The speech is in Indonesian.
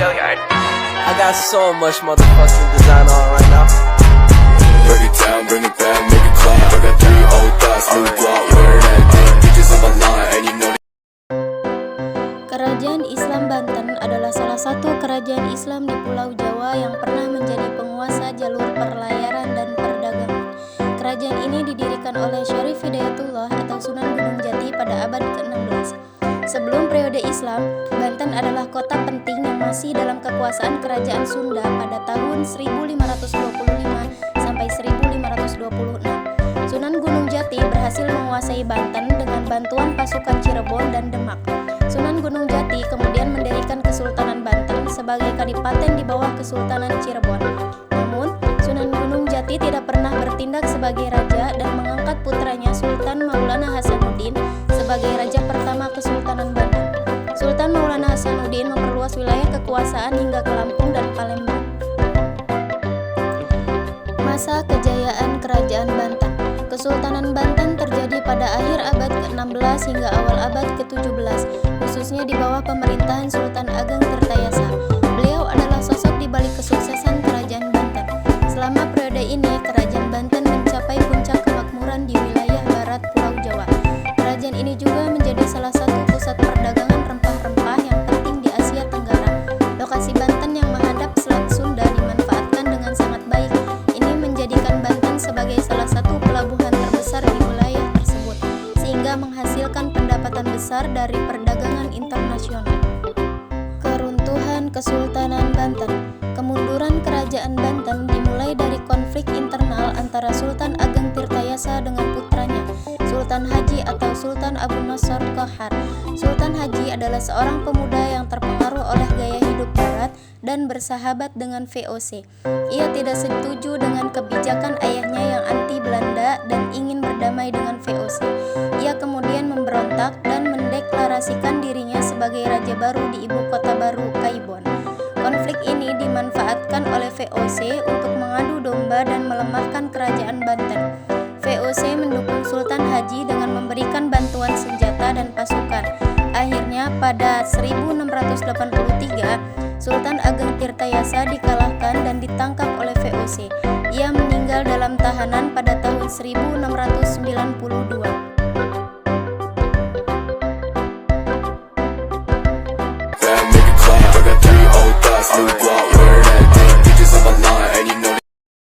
I got so much motherfucking design on right now. Break it down, bring it back, make it clap. I got 3 old thoughts, new guap, wear that thing. Bitches on my line, and you know. Kerajaan Islam Banten adalah salah satu kerajaan Islam di Pulau Jawa yang pernah menjadi penguasa jalur perlayaran dan perdagangan. Kerajaan ini didirikan oleh Syarif Hidayatullah atau Sunan Gunung Jati pada abad ke-16. Sebelum periode Islam, Banten adalah kota penting yang masih dalam kekuasaan Kerajaan Sunda pada tahun 1525 sampai 1526. Sunan Gunung Jati berhasil menguasai Banten dengan bantuan pasukan Cirebon dan Demak. Sunan Gunung Jati kemudian mendirikan Kesultanan Banten sebagai kadipaten di bawah Kesultanan Cirebon. Namun, Sunan Gunung Jati tidak pernah bertindak sebagai raja dan mengangkat putranya Sultan Maulana Hasanuddin sebagai raja pertama Kesultanan Banten. Sultan Maulana Hasanuddin memperluas wilayah kekuasaan hingga ke Lampung dan Palembang. Masa kejayaan Kerajaan Banten. Kesultanan Banten terjadi pada akhir abad ke-16 hingga awal abad ke-17, khususnya di bawah pemerintahan Sultan Ageng Tirtayasa. Beliau adalah sosok di balik kesuksesan Kerajaan Banten. Selama periode ini, Kerajaan Banten mencapai puncak kemakmuran di wilayah barat Pulau Jawa. Kerajaan ini juga menjadi salah satu pusat perdagangan rempah-rempah yang penting di Asia Tenggara. Lokasi Banten yang menghadap Selat Sunda dimanfaatkan dengan sangat baik. Ini menjadikan Banten sebagai salah satu pelabuhan terbesar di wilayah tersebut, sehingga menghasilkan pendapatan besar dari perdagangan internasional. Keruntuhan Kesultanan Banten. Kemunduran Kerajaan Banten dimulai dari konflik internal antara Sultan Ageng Tirtayasa dengan putranya, Sultan Haji atau Sultan Abu Nassar Qahar. Sultan Haji adalah seorang pemuda yang terpengaruh oleh gaya hidup barat dan bersahabat dengan VOC. Ia tidak setuju dengan kebijakan ayahnya yang anti Belanda dan ingin berdamai dengan VOC. Ia kemudian memberontak dan mendeklarasikan dirinya sebagai raja baru di ibu kota baru, Kaibon. Konflik ini dimanfaatkan oleh VOC untuk mengadu domba dan melemahkan Kerajaan Banten. VOC mendukung Sultan Haji dengan memberikan bantuan senjata dan pasukan. Akhirnya pada 1683, Sultan Ageng Tirtayasa dikalahkan dan ditangkap oleh VOC. Ia meninggal dalam tahanan pada tahun 1692.